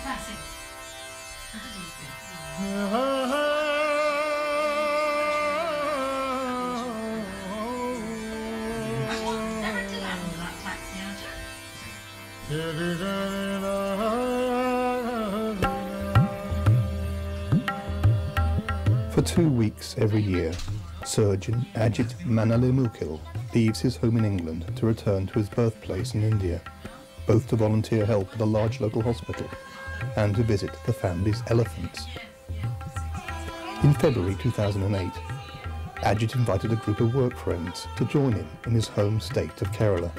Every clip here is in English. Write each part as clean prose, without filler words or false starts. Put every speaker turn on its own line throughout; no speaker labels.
For 2 weeks every year, surgeon Ajits Elephants leaves his home in England to return to his birthplace in India, both to volunteer help at a large local hospital and to visit the family's elephants. In February 2008, Ajit invited a group of work friends to join him in his home state of Kerala.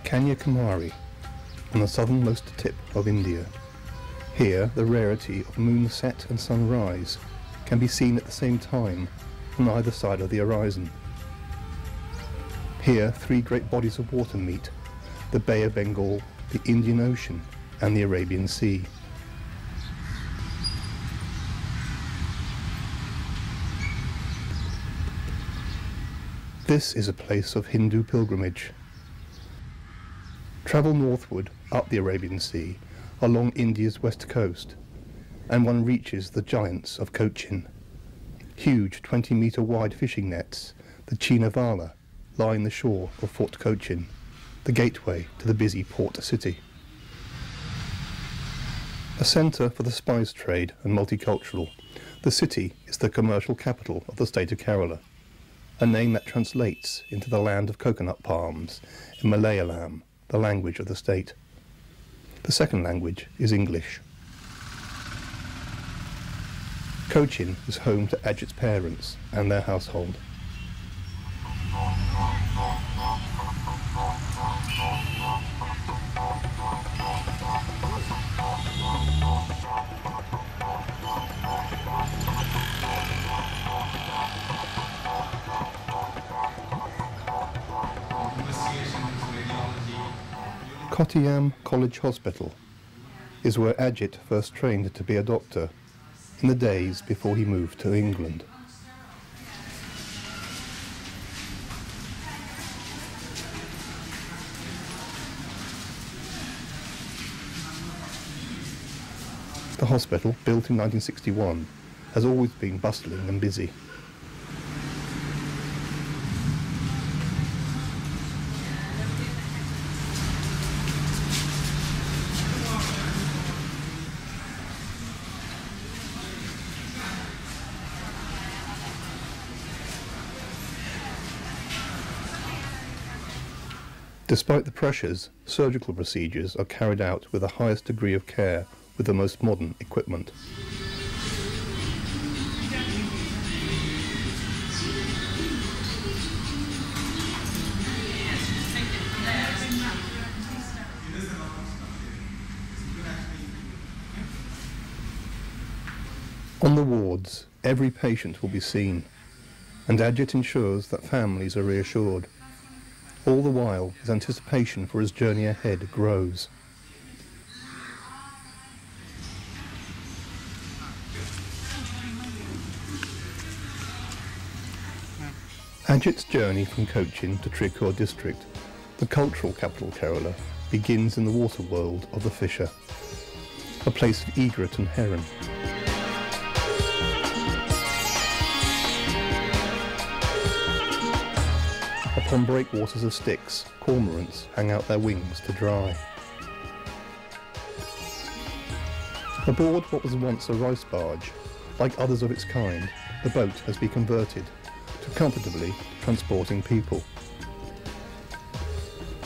Kanyakumari, on the southernmost tip of India. Here, the rarity of moonset and sunrise can be seen at the same time on either side of the horizon. Here, 3 great bodies of water meet: the Bay of Bengal, the Indian Ocean, and the Arabian Sea. This is a place of Hindu pilgrimage. Travel northward up the Arabian Sea along India's west coast, and one reaches the giants of Cochin. Huge 20-metre wide fishing nets, the Chinavala, line the shore of Fort Cochin, the gateway to the busy port city. A centre for the spice trade and multicultural, the city is the commercial capital of the state of Kerala, a name that translates into the land of coconut palms in Malayalam, the language of the state. The second language is English. Cochin is home to Ajit's parents and their household. Kottayam College Hospital is where Ajit first trained to be a doctor in the days before he moved to England. The hospital, built in 1961, has always been bustling and busy. Despite the pressures, surgical procedures are carried out with the highest degree of care with the most modern equipment. On the wards, every patient will be seen, and Ajit ensures that families are reassured. All the while, his anticipation for his journey ahead grows. Ajit's journey from Cochin to Tricur district, the cultural capital Kerala, begins in the water world of the fisher, a place of egret and heron. Upon breakwaters of Styx, cormorants hang out their wings to dry. Aboard what was once a rice barge, like others of its kind, the boat has been converted to comfortably transporting people.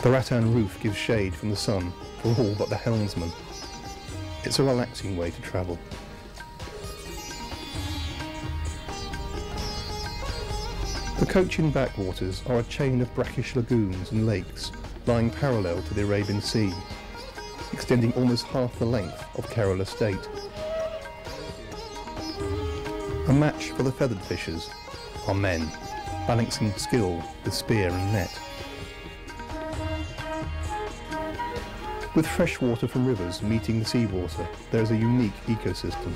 The rattan roof gives shade from the sun for all but the helmsman. It's a relaxing way to travel. The Cochin backwaters are a chain of brackish lagoons and lakes lying parallel to the Arabian Sea, extending almost half the length of Kerala state. A match for the feathered fishers are men, balancing skill with spear and net. With fresh water from rivers meeting the seawater, there is a unique ecosystem.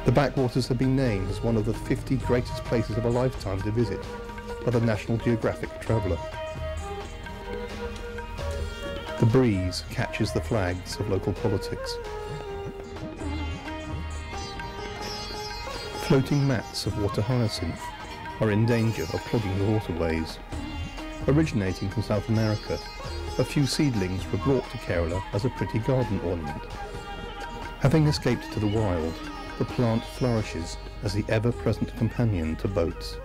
The backwaters have been named as one of the 50 greatest places of a lifetime to visit by the National Geographic Traveller. The breeze catches the flags of local politics. Floating mats of water hyacinth are in danger of clogging the waterways. Originating from South America, a few seedlings were brought to Kerala as a pretty garden ornament. Having escaped to the wild, the plant flourishes as the ever-present companion to boats.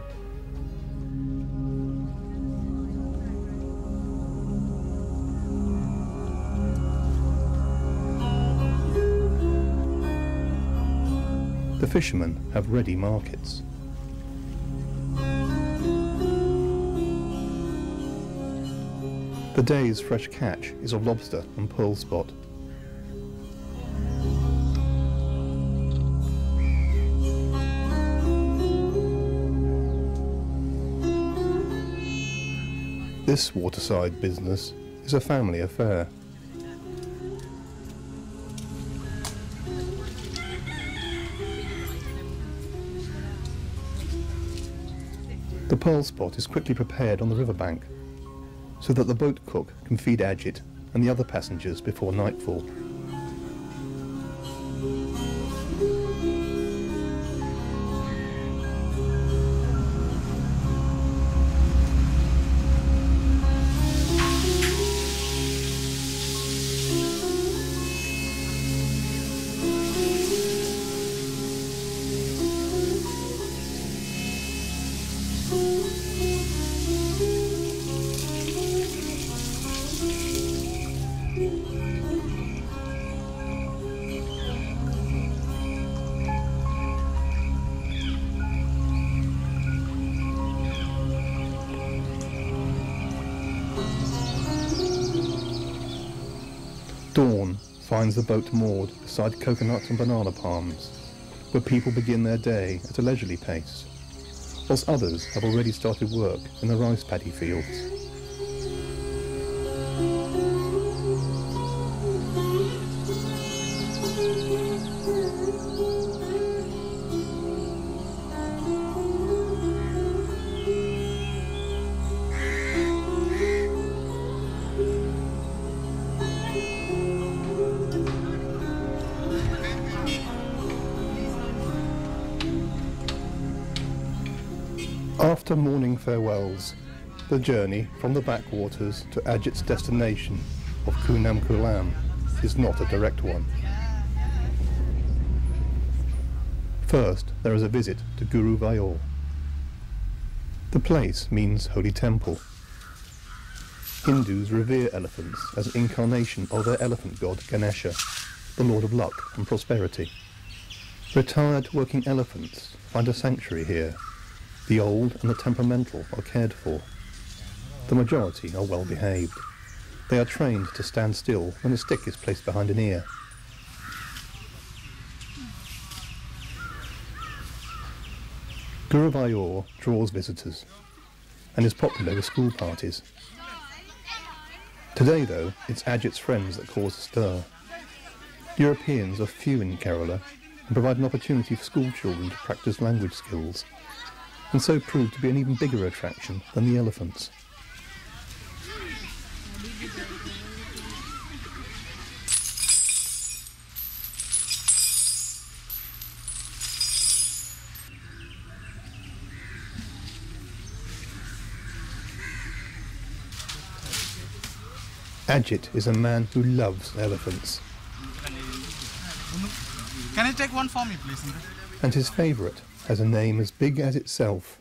The fishermen have ready markets. The day's fresh catch is of lobster and pearl spot. This waterside business is a family affair. The pearl spot is quickly prepared on the riverbank, so that the boat cook can feed Ajit and the other passengers before nightfall. Dawn finds the boat moored beside coconuts and banana palms, where people begin their day at a leisurely pace, whilst others have already started work in the rice paddy fields. After morning farewells, the journey from the backwaters to Ajit's destination of Kunam Kulam is not a direct one. First, there is a visit to Guru Vayor. The place means holy temple. Hindus revere elephants as an incarnation of their elephant god Ganesha, the lord of luck and prosperity. Retired working elephants find a sanctuary here. The old and the temperamental are cared for. The majority are well behaved. They are trained to stand still when a stick is placed behind an ear. Guru Vayor draws visitors and is popular with school parties. Today, though, it's Ajit's friends that cause a stir. Europeans are few in Kerala and provide an opportunity for school children to practice language skills, and so prove to be an even bigger attraction than the elephants. Ajit is a man who loves elephants.
Can you take one for me, please?
And his favourite has a name as big as itself.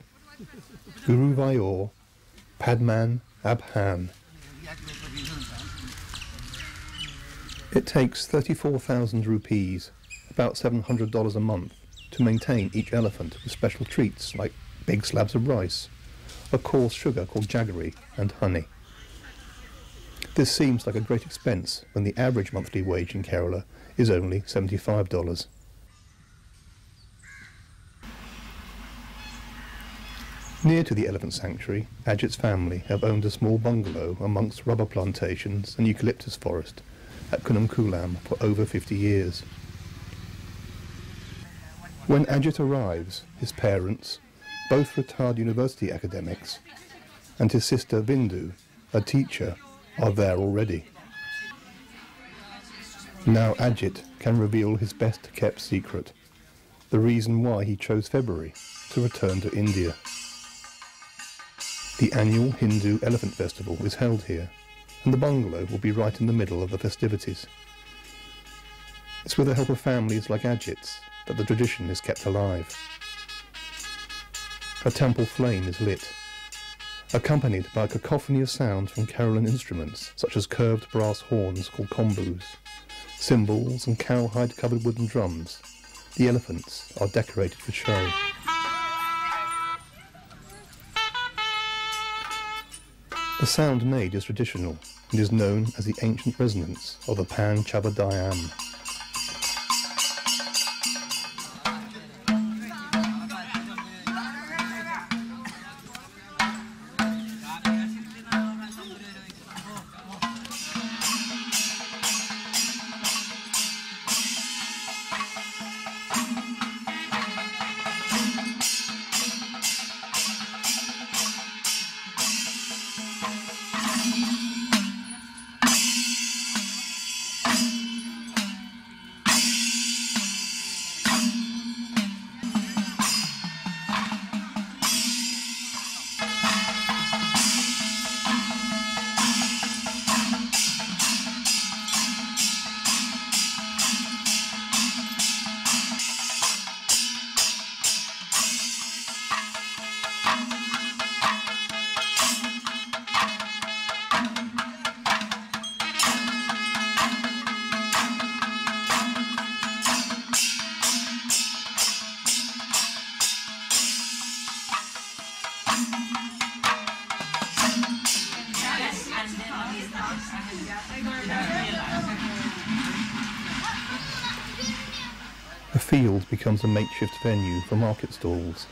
Guru Vayor, Padman Abhan. It takes 34,000 rupees, about $700 a month, to maintain each elephant with special treats like big slabs of rice, a coarse sugar called jaggery, and honey. This seems like a great expense when the average monthly wage in Kerala is only $75. Near to the elephant sanctuary, Ajit's family have owned a small bungalow amongst rubber plantations and eucalyptus forest at Kunnamkulam for over 50 years. When Ajit arrives, his parents, both retired university academics, and his sister Bindu, a teacher, are there already. Now Ajit can reveal his best-kept secret, the reason why he chose February to return to India. The annual Hindu Elephant Festival is held here, and the bungalow will be right in the middle of the festivities. It's with the help of families like Ajit's that the tradition is kept alive. A temple flame is lit, accompanied by a cacophony of sounds from Kerala instruments such as curved brass horns called kombus, cymbals and cowhide covered wooden drums. The elephants are decorated for show. The sound made is traditional and is known as the ancient resonance of the Pan Chabadayam. A field becomes a makeshift venue for market stalls.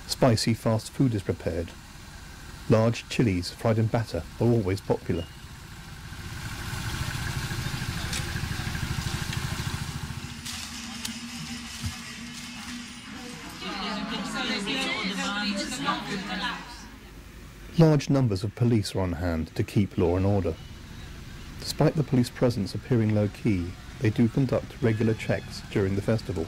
Spicy fast food is prepared. Large chilies fried in batter are always popular. Large numbers of police are on hand to keep law and order. Despite the police presence appearing low-key, they do conduct regular checks during the festival.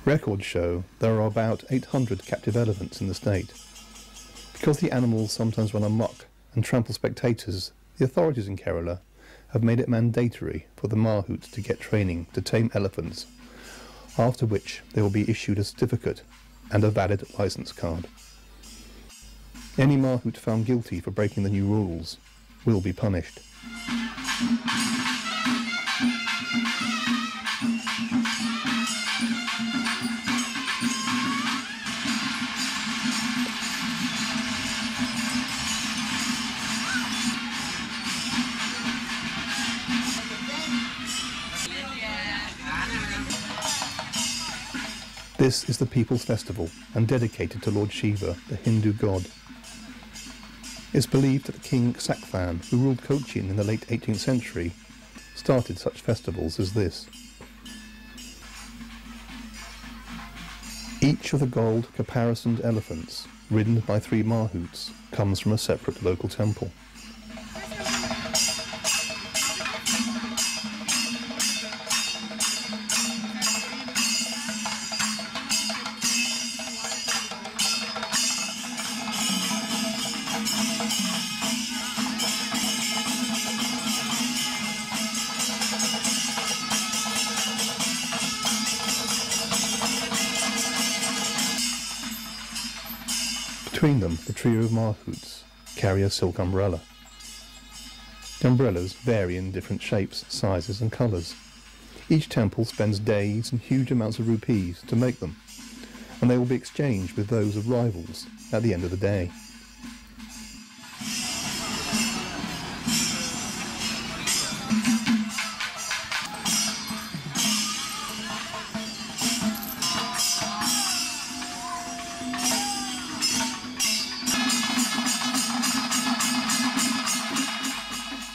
Records show there are about 800 captive elephants in the state. Because the animals sometimes run amok and trample spectators, the authorities in Kerala have made it mandatory for the mahouts to get training to tame elephants, after which they will be issued a certificate and a valid license card. Any mahout found guilty for breaking the new rules will be punished. This is the People's Festival and dedicated to Lord Shiva, the Hindu god. It's believed that King Sakfan, who ruled Cochin in the late 18th century, started such festivals as this. Each of the gold caparisoned elephants, ridden by 3 mahouts, comes from a separate local temple. Between them, the trio of mahouts carry a silk umbrella. The umbrellas vary in different shapes, sizes and colours. Each temple spends days and huge amounts of rupees to make them, and they will be exchanged with those of rivals at the end of the day.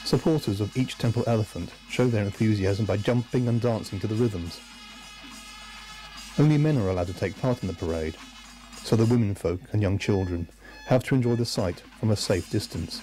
Supporters of each temple elephant show their enthusiasm by jumping and dancing to the rhythms. Only men are allowed to take part in the parade, so the womenfolk and young children have to enjoy the sight from a safe distance.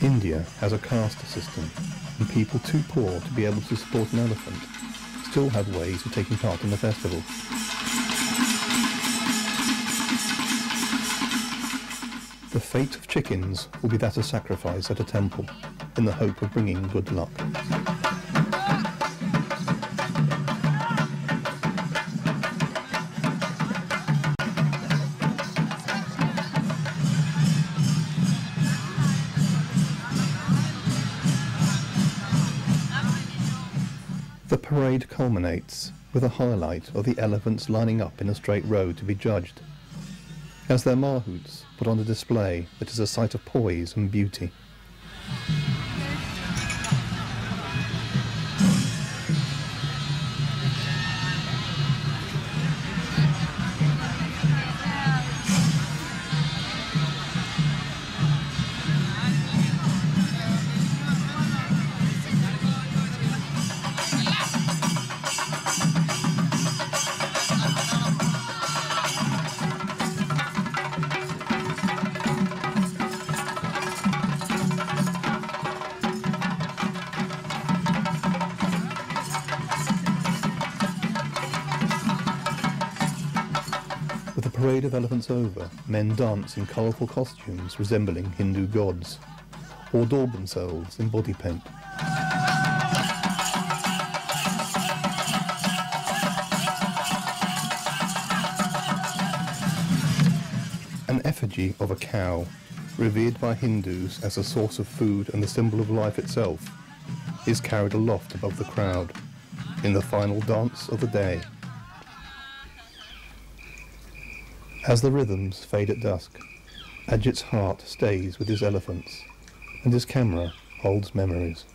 India has a caste system, and people too poor to be able to support an elephant still have ways of taking part in the festival. The fate of chickens will be that of sacrifice at a temple, in the hope of bringing good luck. The parade culminates with a highlight of the elephants lining up in a straight row to be judged, as their mahouts put on a display that is a sight of poise and beauty. With the parade of elephants over, men dance in colourful costumes resembling Hindu gods, or daub themselves in body paint. An effigy of a cow, revered by Hindus as a source of food and the symbol of life itself, is carried aloft above the crowd in the final dance of the day. As the rhythms fade at dusk, Ajit's heart stays with his elephants, and his camera holds memories.